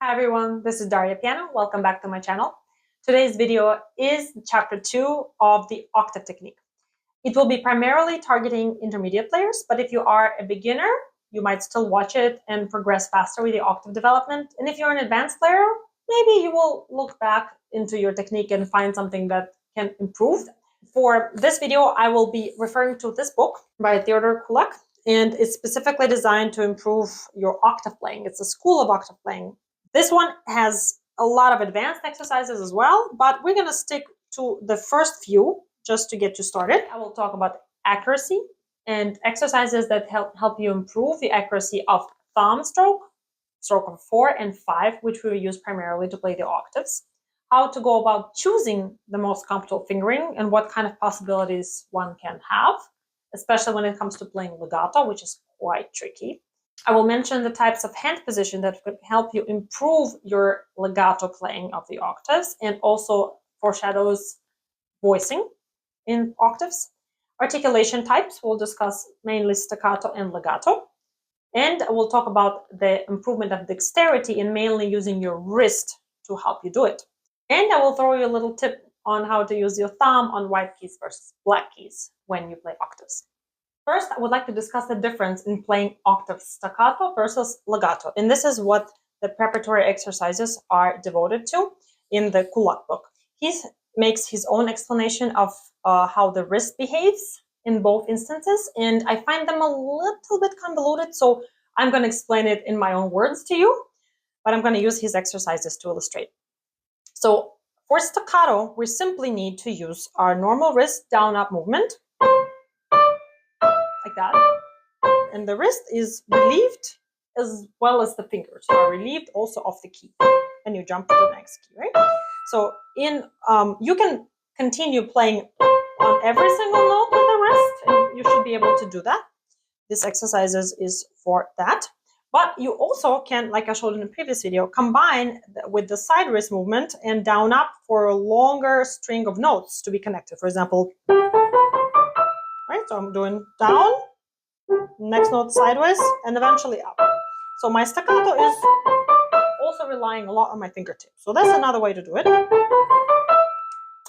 Hi everyone, this is Daria Piano. Welcome back to my channel. Today's video is chapter 2 of the octave technique. It will be primarily targeting intermediate players, but if you are a beginner, you might still watch it and progress faster with the octave development. And if you're an advanced player, maybe you will look back into your technique and find something that can improve. For this video, I will be referring to this book by Theodore Kullak, and it's specifically designed to improve your octave playing. It's a school of octave playing. This one has a lot of advanced exercises as well, but we're going to stick to the first few just to get you started. I will talk about accuracy and exercises that help you improve the accuracy of thumb stroke of 4 and 5, which we use primarily to play the octaves, how to go about choosing the most comfortable fingering and what kind of possibilities one can have, especially when it comes to playing legato, which is quite tricky. I will mention the types of hand position that could help you improve your legato playing of the octaves and also foreshadows voicing in octaves. Articulation types, we'll discuss mainly staccato and legato. And we'll talk about the improvement of dexterity and mainly using your wrist to help you do it. And I will throw you a little tip on how to use your thumb on white keys versus black keys when you play octaves. First, I would like to discuss the difference in playing octave staccato versus legato. And this is what the preparatory exercises are devoted to in the Kullak book. He makes his own explanation of how the wrist behaves in both instances, and I find them a little bit convoluted, so I'm going to explain it in my own words to you, but I'm going to use his exercises to illustrate. So for staccato, we simply need to use our normal wrist down-up movement, like that, and the wrist is relieved as well as the fingers are relieved also of the key, and you jump to the next key, right? So you can continue playing on every single note with the wrist, and you should be able to do that. This exercise is for that. But you also can, like I showed in the previous video, combine with the side wrist movement and down up for a longer string of notes to be connected. For example, right? So I'm doing down, next note sideways, and eventually up. So my staccato is also relying a lot on my fingertips. So that's another way to do it.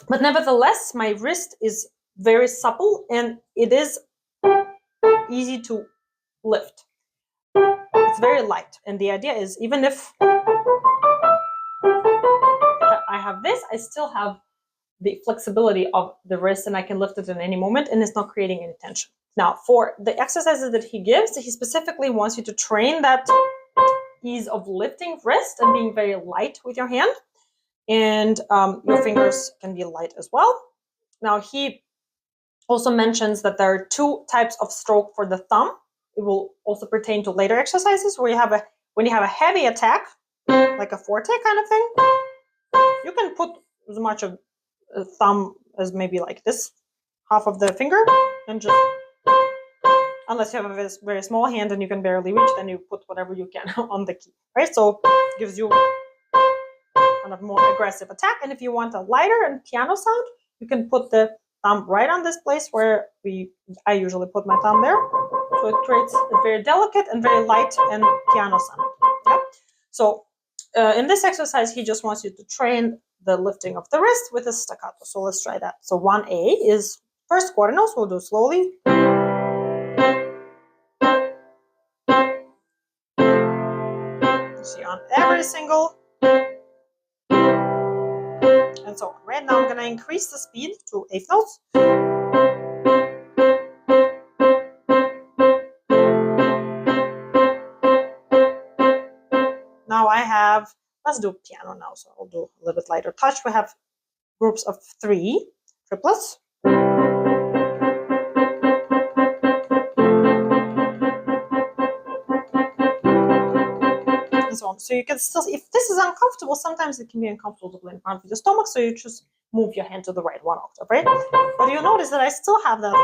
But nevertheless, my wrist is very supple and it is easy to lift. It's very light. And the idea is, even if I have this, I still have the flexibility of the wrist and I can lift it in any moment and it's not creating any tension. Now, for the exercises that he gives, he specifically wants you to train that ease of lifting wrist and being very light with your hand. And your fingers can be light as well. Now, he also mentions that there are two types of stroke for the thumb. It will also pertain to later exercises where when you have a heavy attack, like a forte kind of thing, you can put as much of a thumb as maybe like this, half of the finger, and just, unless you have a very small hand and you can barely reach, then you put whatever you can on the key, right? So it gives you kind of more aggressive attack. And if you want a lighter and piano sound, you can put the thumb right on this place where I usually put my thumb there. So it creates a very delicate and very light and piano sound. Okay? So in this exercise, he just wants you to train the lifting of the wrist with a staccato. So let's try that. So 1A is first quarter notes. We'll do slowly. You see on every single, and so on. Right now I'm going to increase the speed to 8th notes. Now I have, let's do piano now, so I'll do a little bit lighter touch. We have groups of 3 triplets. And so on. So you can still, if this is uncomfortable, sometimes it can be uncomfortable to play in front of your stomach, so you just move your hand to the right 1 octave, right? But you notice that I still have that.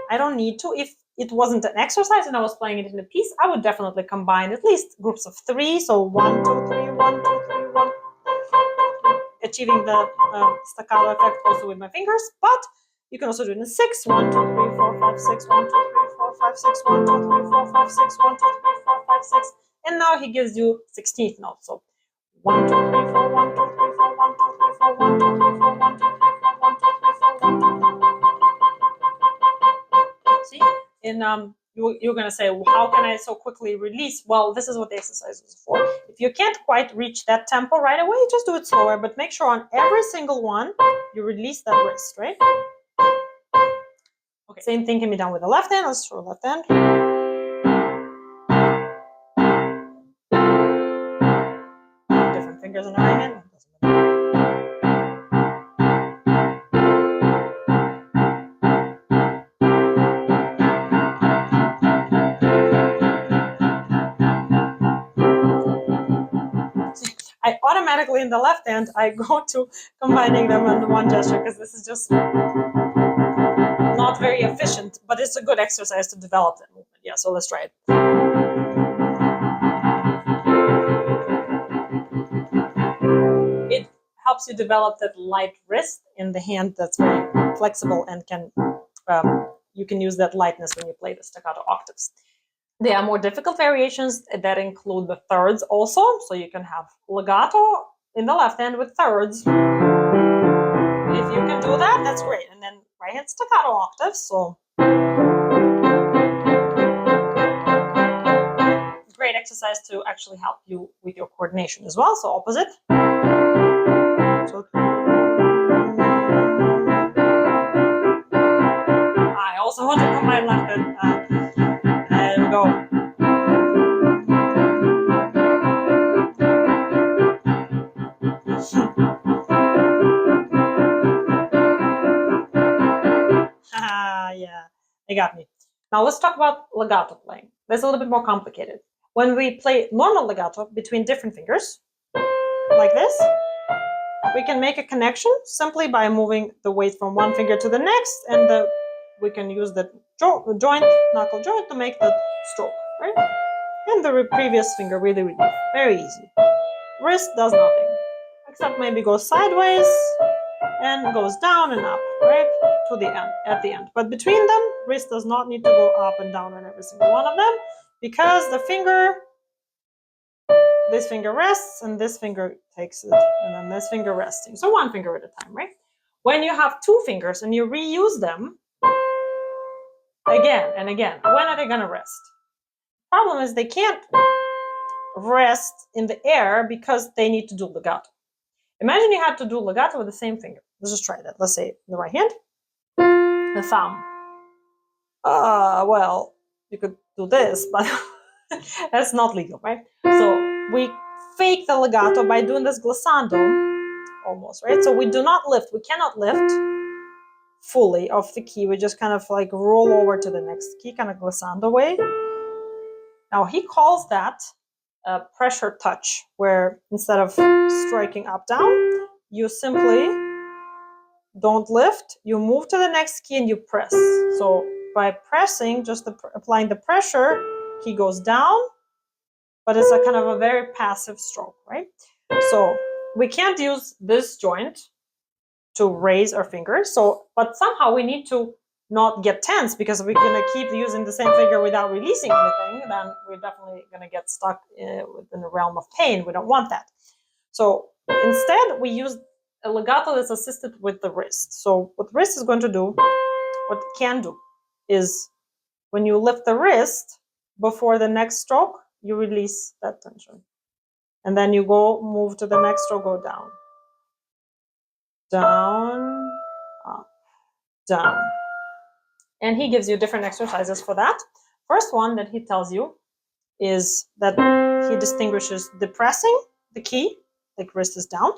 I don't need to. If it wasn't an exercise and I was playing it in a piece, I would definitely combine at least groups of 3. So 1, 2, 3, 1, 2, 3, 1. Achieving the staccato effect also with my fingers. But you can also do it in 6. 1, 2, 3, 4, 5, 6. 1, 2, 3, 4, 5, 6. 1, 2, 3, 4, 5, 6. 1, 2, 3, 4, 5, 6. And now he gives you 16th notes. So 1, 2, 3, 4, 1, 2, 3, 4, 1, 2, 3, 4, 1, 2, 3, 4, 1, 2, 3, 4, 1, 2, 3, 4, 1, 2, 3, 4. See? And you're going to say, well, how can I so quickly release? Well, this is what the exercise is for. If you can't quite reach that tempo right away, just do it slower, but make sure on every single one, you release that wrist, right? Okay, same thing can be done with the left hand. Let's try left hand. Different fingers on the right hand. I automatically, in the left hand, I go to combining them in one gesture because this is just not very efficient, but it's a good exercise to develop that movement. Yeah, so let's try it. It helps you develop that light wrist in the hand that's very flexible and can you can use that lightness when you play the staccato octaves. There are more difficult variations that include the thirds also. So you can have legato in the left hand with thirds. If you can do that, that's great. And then right hand staccato octaves. So great exercise to actually help you with your coordination as well. So opposite. So I also want to combine left and go. Yeah, they got me. Now let's talk about legato playing. That's a little bit more complicated. When we play normal legato between different fingers, like this, we can make a connection simply by moving the weight from one finger to the next, and we can use the joint, knuckle joint, to make the stroke, right? And the previous finger really relief. Very easy. Wrist does nothing, except maybe goes sideways and goes down and up, right? To the end, at the end. But between them, wrist does not need to go up and down on every single one of them, because the finger, this finger rests and this finger takes it, and then this finger resting. So one finger at a time, right? When you have two fingers and you reuse them again and again, when are they going to rest? Problem is they can't rest in the air because they need to do legato. Imagine you had to do legato with the same finger. Let's just try that. Let's say the right hand, the thumb. Well, you could do this, but that's not legal, right? So we fake the legato by doing this glissando, almost, right? So we do not lift. We cannot lift fully off the key. We just kind of like roll over to the next key, kind of glissando way. Now he calls that a pressure touch, where instead of striking up down, you simply don't lift, you move to the next key and you press. So by pressing, just applying the pressure, key goes down, but it's a kind of a very passive stroke, right? So we can't use this joint to raise our fingers. But somehow we need to not get tense, because if we're going to keep using the same finger without releasing anything, then we're definitely going to get stuck within the realm of pain. We don't want that. So instead, we use a legato that's assisted with the wrist. So what the wrist is going to do, what it can do, is when you lift the wrist before the next stroke, you release that tension. And then you move to the next stroke, go down. Down, up, down. And he gives you different exercises for that. First one that he tells you is that he distinguishes depressing the key, like wrist is down,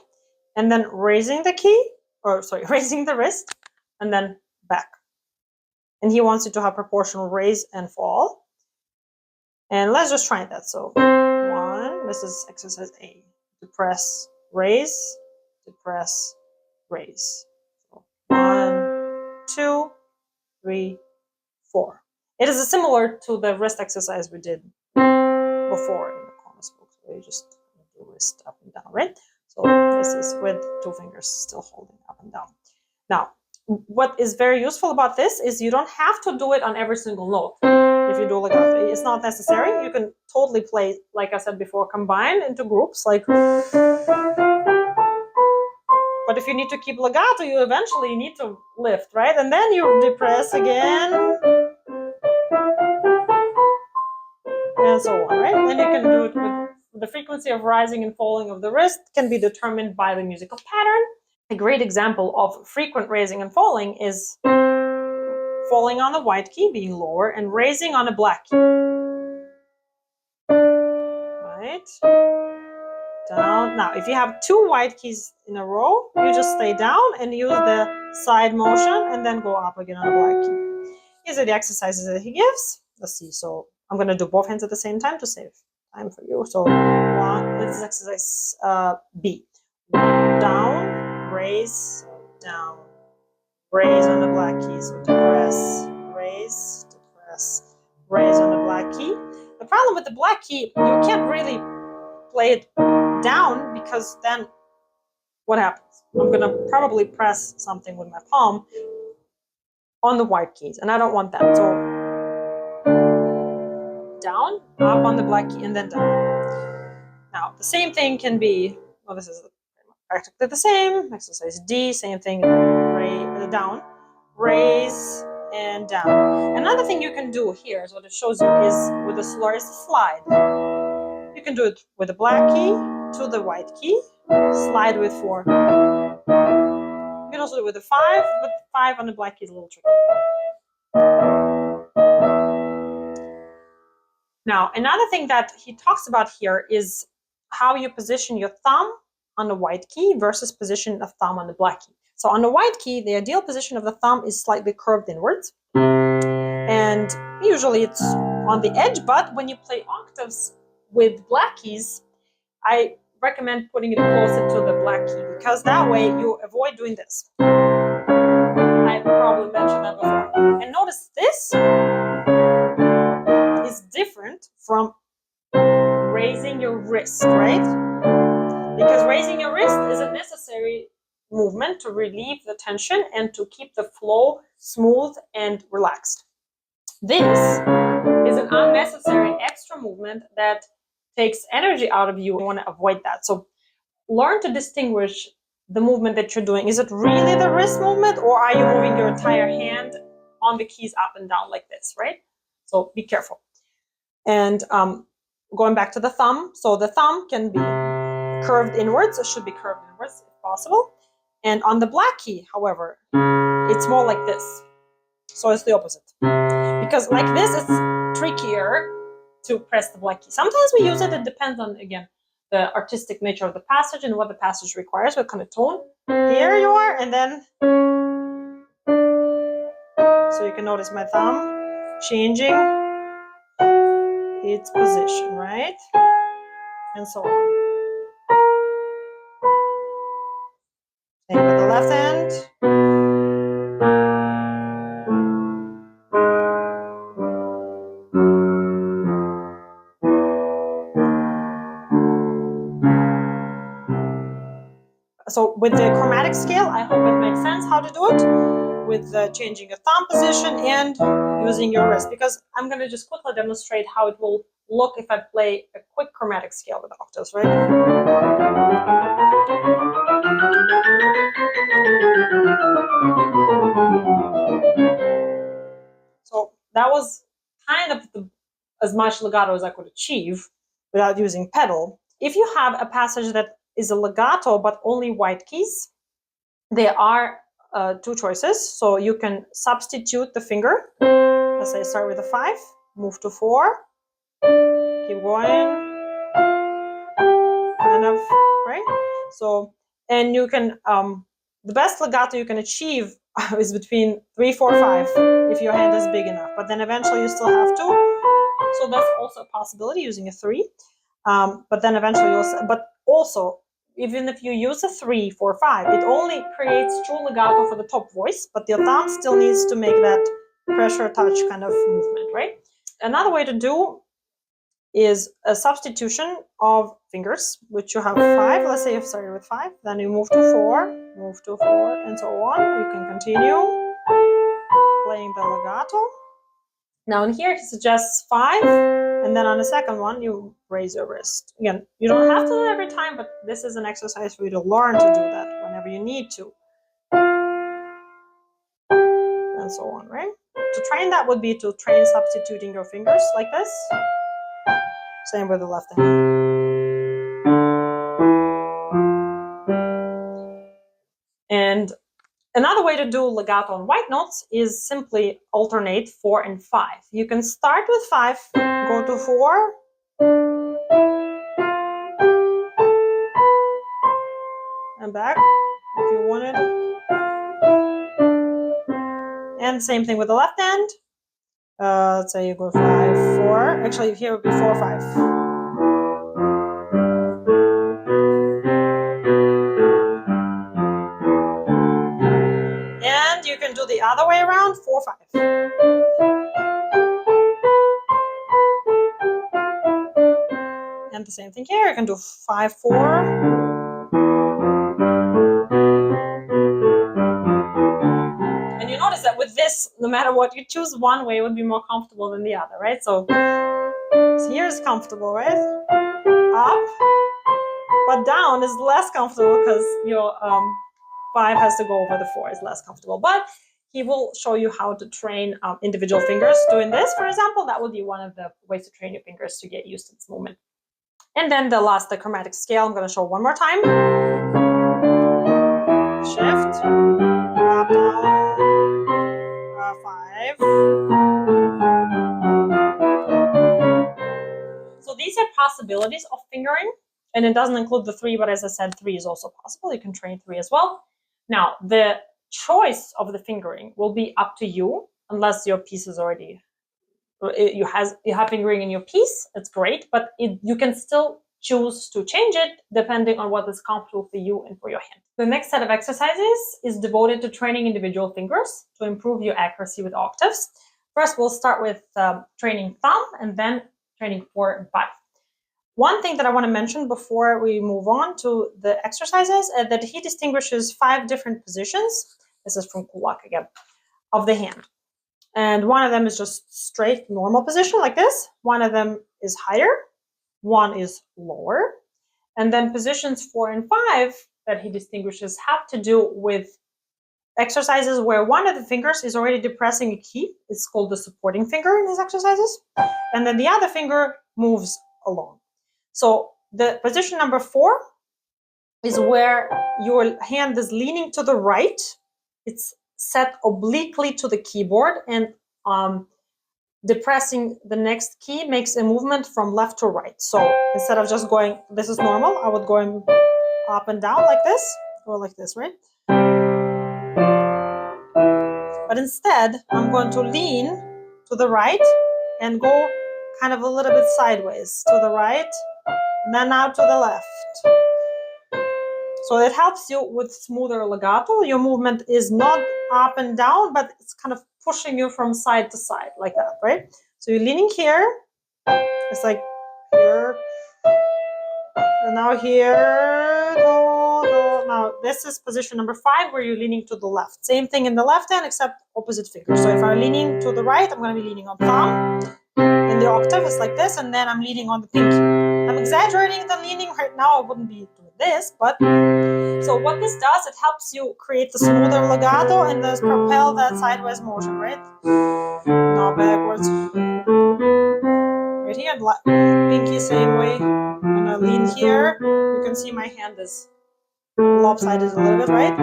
and then raising the key, raising the wrist, and then back. And he wants you to have proportional raise and fall. And let's just try that. So 1, this is exercise A. Depress, raise, depress, raise. So 1, 2, 3, 4. It is similar to the wrist exercise we did before in the corners book. So you just do wrist up and down, right? So this is with 2 fingers still holding up and down. Now, what is very useful about this is you don't have to do it on every single note. if you do legato. It's not necessary. You can totally play, like I said before, combine into groups, like. But if you need to keep legato, you eventually need to lift, right? And then you depress again. And so on, right? And you can do it with the frequency of rising and falling of the wrist can be determined by the musical pattern. A great example of frequent raising and falling is falling on the white key, being lower, and raising on a black key. Right? Down. Now, if you have two white keys in a row, you just stay down and use the side motion and then go up again on a black key. These are the exercises that he gives. Let's see. So I'm going to do both hands at the same time to save time for you. So this is exercise B. Down, raise, down, raise on the black key, so depress, raise, depress, raise on the black key. The problem with the black key, you can't really play it down because then what happens? I'm going to probably press something with my palm on the white keys, and I don't want that. So down, up on the black key, and then down. Now, the same thing can be, well, this is practically the same. Exercise D, same thing, down, raise, and down. Another thing you can do here is what it shows you is with the slur is slide. You can do it with the black key to the white key, slide with 4. You can also do it with the 5, but 5 on the black key is a little tricky. Now, another thing that he talks about here is how you position your thumb on the white key versus position of thumb on the black key. So on the white key, the ideal position of the thumb is slightly curved inwards. And usually it's on the edge, but when you play octaves with black keys, I recommend putting it closer to the black key because that way you avoid doing this. I probably mentioned that before. And notice this is different from raising your wrist, right? Because raising your wrist is a necessary movement to relieve the tension and to keep the flow smooth and relaxed. This is an unnecessary extra movement that takes energy out of you. You want to avoid that. So learn to distinguish the movement that you're doing. Is it really the wrist movement, or are you moving your entire hand on the keys up and down like this, right? So be careful. And going back to the thumb, so the thumb can be curved inwards. It should be curved inwards if possible. And on the black key, however, it's more like this. So it's the opposite. Because like this, it's trickier to press the black key. Sometimes we use it. It depends on, again, the artistic nature of the passage and what the passage requires, what kind of tone. Here you are, and then so you can notice my thumb changing its position, right? And so on. Same with the left hand. So with the chromatic scale, I hope it makes sense how to do it with changing your thumb position and using your wrist, because I'm going to just quickly demonstrate how it will look if I play a quick chromatic scale with octaves, right? So that was kind of as much legato as I could achieve without using pedal. If you have a passage that is a legato but only white keys, there are 2 choices. So you can substitute the finger. Let's say start with a 5, move to 4, keep going, kind of, right? So, and you can, the best legato you can achieve is between 3, 4, 5, if your hand is big enough. But then eventually you still have to. So that's also a possibility using a 3. But then eventually you'll, but also, even if you use a 3, 4, 5, it only creates true legato for the top voice, but your thumb still needs to make that pressure touch kind of movement, right? Another way to do is a substitution of fingers, which you have 5. Let's say you've started with 5, then you move to 4, and so on. You can continue playing the legato. Now in here, he suggests 5, and then on the second one, you raise your wrist. Again, you don't have to do it every time, but this is an exercise for you to learn to do that whenever you need to. And so on, right? To train that would be to train substituting your fingers like this. Same with the left hand. And another way to do legato on white notes is simply alternate 4 and 5. You can start with 5, go to 4, and back if you wanted. And same thing with the left hand. Let's say you go 5, 4. Actually, here would be 4, 5. And you can do the other way around, 4, 5. And the same thing here. You can do 5, 4. And you notice that with this, no matter what you choose, one way would be more comfortable than the other, right? So here's comfortable, right? Up, but down is less comfortable because your 5 has to go over the 4 is less comfortable. But he will show you how to train individual fingers doing this, for example. That would be one of the ways to train your fingers to get used to this movement. And then the chromatic scale, I'm going to show one more time. Shift, up, down, 5. So these are possibilities of fingering, and it doesn't include the 3, but as I said, 3 is also possible. You can train 3 as well. Now, the choice of the fingering will be up to you, unless your piece is already, you have fingering in your piece. It's great, but you can still choose to change it depending on what is comfortable for you and for your hand. The next set of exercises is devoted to training individual fingers to improve your accuracy with octaves. First, we'll start with training thumb and then training 4 and 5. One thing that I want to mention before we move on to the exercises is that he distinguishes 5 different positions. This is from Kullak again, of the hand. And one of them is just straight normal position like this. One of them is higher. One is lower. And then positions 4 and 5 that he distinguishes have to do with exercises where one of the fingers is already depressing a key. It's called the supporting finger in these exercises. And then the other finger moves along. So the position number 4 is where your hand is leaning to the right. It's set obliquely to the keyboard, and depressing the next key makes a movement from left to right. So instead of just going, this is normal, I would go up and down like this, or like this, right? But instead, I'm going to lean to the right and go kind of a little bit sideways to the right, and then out to the left. So it helps you with smoother legato. Your movement is not up and down, but it's kind of pushing you from side to side like that, right? So you're leaning here. It's like here. And now here. Now this is position number 5 where you're leaning to the left. Same thing in the left hand except opposite finger. So if I'm leaning to the right, I'm going to be leaning on thumb. In the octave, it's like this, and then I'm leaning on the pinky. I'm exaggerating the leaning right now. I wouldn't be doing this, but so what this does, it helps you create the smoother legato and thus propel that sideways motion, right? Now backwards. Right here, pinky same way. I'm gonna lean here. You can see my hand is lopsided a little bit, right?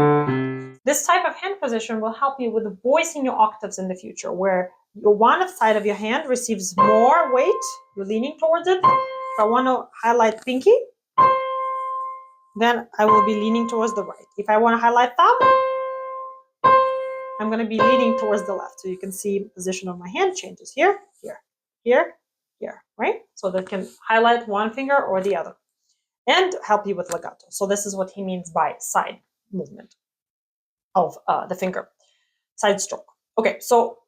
This type of hand position will help you with voicing your octaves in the future, where your one side of your hand receives more weight. You're leaning towards it. If I want to highlight pinky, then I will be leaning towards the right. If I want to highlight thumb, I'm going to be leaning towards the left. So you can see the position of my hand changes here, here, here, here, right? So that can highlight one finger or the other and help you with legato. So this is what he means by side movement of the finger, side stroke. Okay, so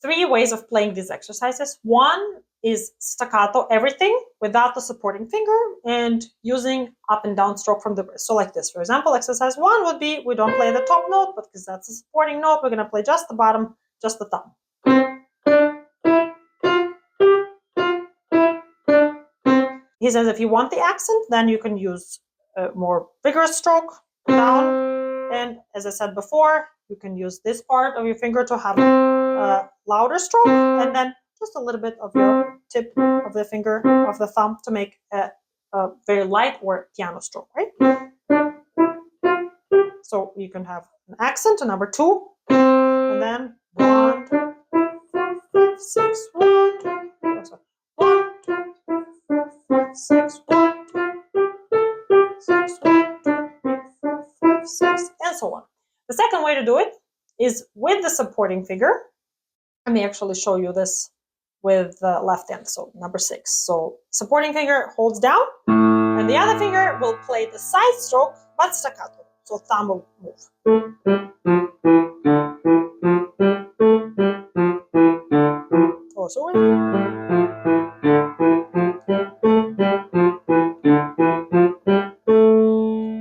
3 ways of playing these exercises. One is staccato, everything without the supporting finger and using up and down stroke from the wrist. So like this, for example, exercise 1 would be, we don't play the top note, but because that's a supporting note, we're going to play just the bottom, just the thumb. He says if you want the accent, then you can use a more vigorous stroke down. And as I said before, you can use this part of your finger to have a louder stroke, and then just a little bit of your tip of the finger, of the thumb, to make a very light or piano stroke, right? So you can have an accent, a number 2, and then 1, 2, 5, 6, 1, 2, 1, 2, 5, 6, 1, 2, 6, 1, 2, 5, 6, and so on. The second way to do it is with the supporting finger. Let me actually show you this with the left hand, so number 6. So supporting finger holds down, and the other finger will play the side stroke, but staccato. So thumb will move. Oh, sorry.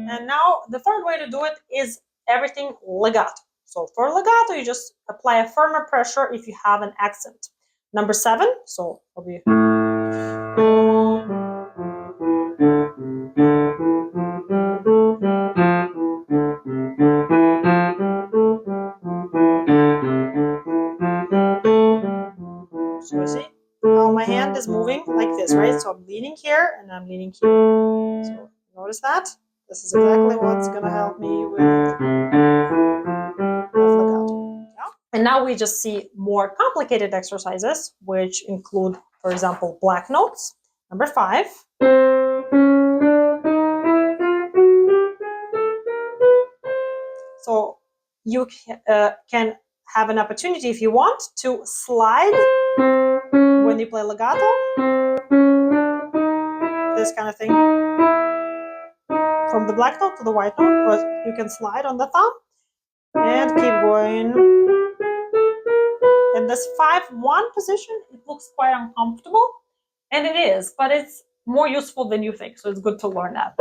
And now the third way to do it is everything legato. So for legato, you just apply a firmer pressure if you have an accent. Number 7, so I'll be... So you see how my hand is moving like this, right? So I'm leaning here and I'm leaning here. So notice that? This is exactly what's going to help me with legato. Yeah? And now we just see more complicated exercises, which include, for example, black notes. Number 5. So you can have an opportunity, if you want, to slide when you play legato. This kind of thing. From the black note to the white note, but you can slide on the thumb and keep going. In this 5-1 position, it looks quite uncomfortable, and it is, but it's more useful than you think, so it's good to learn that.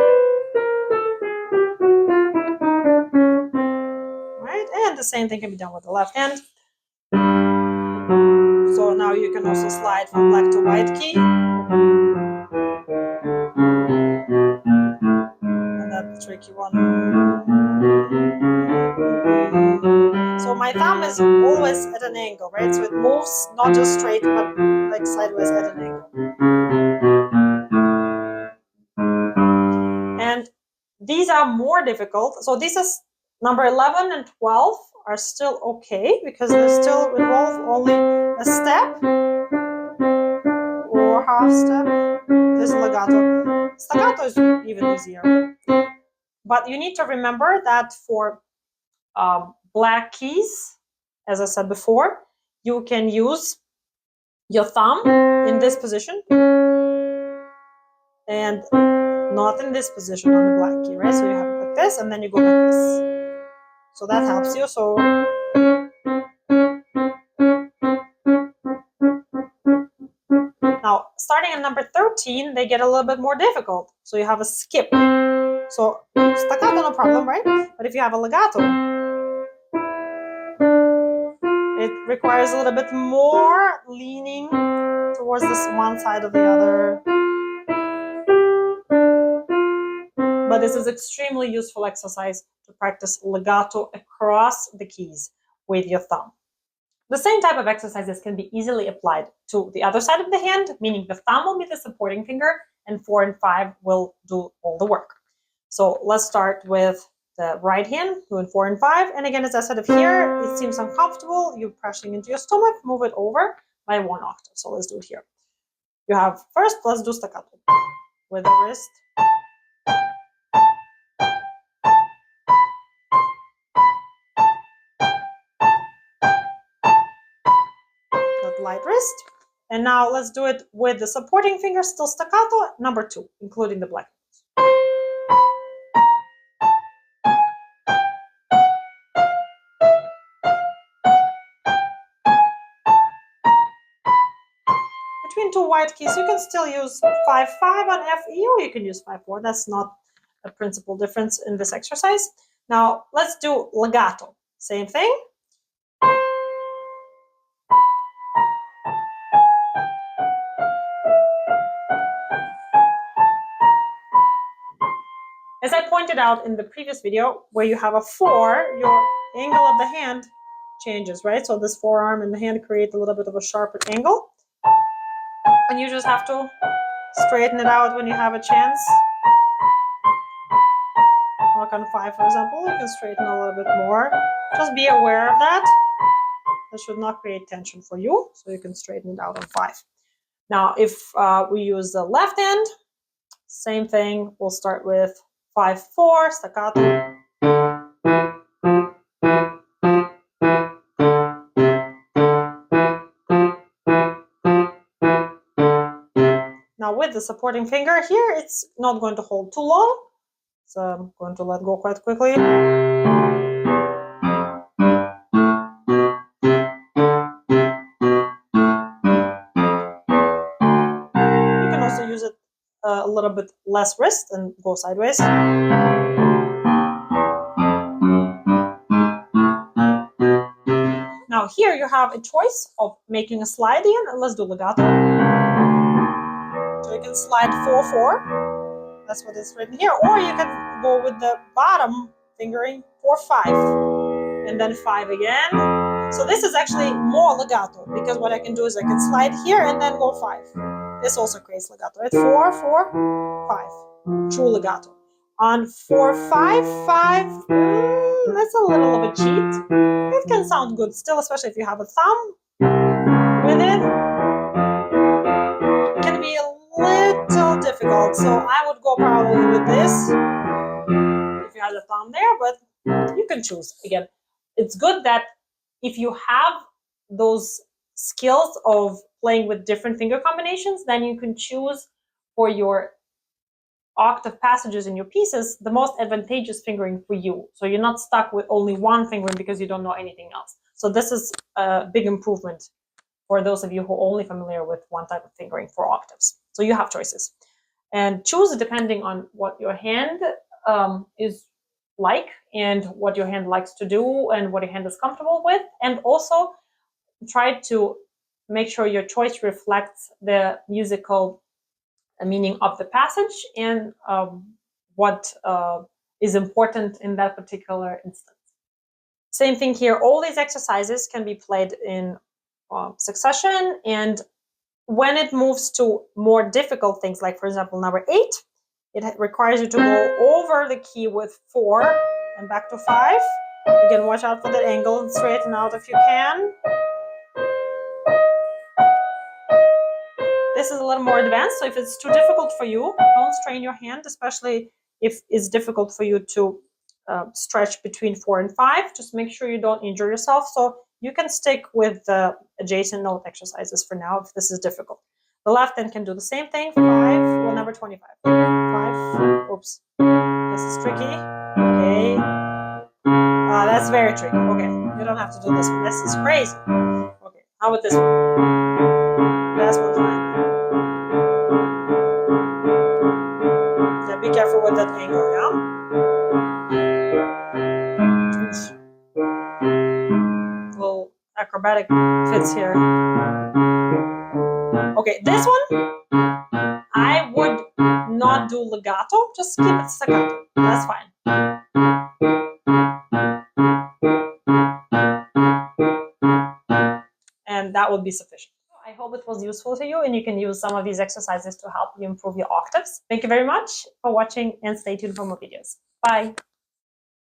Right, and the same thing can be done with the left hand. So now you can also slide from black to white key. And that's the tricky one. So my thumb is always at an angle, right? So it moves not just straight, but like sideways at an angle. And these are more difficult. So this is number 11 and 12 are still okay because they still involve only a step or half step. This is legato. Staccato is even easier. But you need to remember that for black keys, as I said before, you can use your thumb in this position and not in this position on the black key, right? So you have it like this, and then you go like this. So that helps you. So now, starting at number 13, they get a little bit more difficult. So you have a skip. So staccato, no problem, right? But if you have a legato, it requires a little bit more leaning towards this one side or the other. But this is extremely useful exercise to practice legato across the keys with your thumb. The same type of exercises can be easily applied to the other side of the hand, meaning the thumb will be the supporting finger and 4 and 5 will do all the work. So let's start with the right hand, doing 4 and 5. And again, as I said, if here it seems uncomfortable, you're pressing into your stomach, move it over by 1 octave. So let's do it here. You have first, let's do staccato with the wrist. That light wrist. And now let's do it with the supporting finger, still staccato, number 2, including the black notes. Between 2 white keys, you can still use 5-5 on FE, or you can use 5-4. That's not a principal difference in this exercise. Now let's do legato. Same thing. As I pointed out in the previous video, where you have a 4, your angle of the hand changes, right? So this forearm and the hand create a little bit of a sharper angle. And you just have to straighten it out when you have a chance. Like on 5, for example, you can straighten a little bit more. Just be aware of that. That should not create tension for you, so you can straighten it out on 5. Now, if we use the left hand, same thing. We'll start with 5/4 staccato. Now, with the supporting finger here, it's not going to hold too long, so I'm going to let go quite quickly. You can also use it a little bit less wrist and go sideways. Now here you have a choice of making a slide in, and let's do legato. So you can slide 4/4. That's what is written here, or you can go with the bottom fingering 4/5, and then 5 again. So this is actually more legato, because what I can do is I can slide here and then go 5. This also creates legato, right? 4/4, 5. True legato. On 4/5/5, that's a little bit cheat. It can sound good still, especially if you have a thumb with it. It can be a little difficult, so I would go probably with this if you have a thumb there, but you can choose. Again, it's good that if you have those skills of playing with different finger combinations, then you can choose for your octave passages in your pieces the most advantageous fingering for you. So you're not stuck with only one fingering because you don't know anything else. So this is a big improvement for those of you who are only familiar with one type of fingering for octaves. So you have choices. And choose depending on what your hand is like and what your hand likes to do and what your hand is comfortable with. And also try to make sure your choice reflects the musical meaning of the passage and what is important in that particular instance. Same thing here. All these exercises can be played in succession, and when it moves to more difficult things, like for example number 8, it requires you to go over the key with 4 and back to 5. Again, watch out for that angle and straighten out if you can. This is a little more advanced, so if it's too difficult for you, don't strain your hand, especially if it's difficult for you to stretch between 4 and 5. Just make sure you don't injure yourself. So you can stick with the adjacent note exercises for now if this is difficult. The left hand can do the same thing. 5, well, number 25. 5, oops. This is tricky. Okay. That's very tricky. Okay, you don't have to do this one. This is crazy. Okay, how about this one? That's one fine. Yeah, be careful with that angle, yeah? Little acrobatic fits here. Okay, this one, I would not do legato, just keep it staccato. That's fine. And that would be sufficient. I hope it was useful to you and you can use some of these exercises to help you improve your octaves. Thank you very much for watching and stay tuned for more videos. Bye.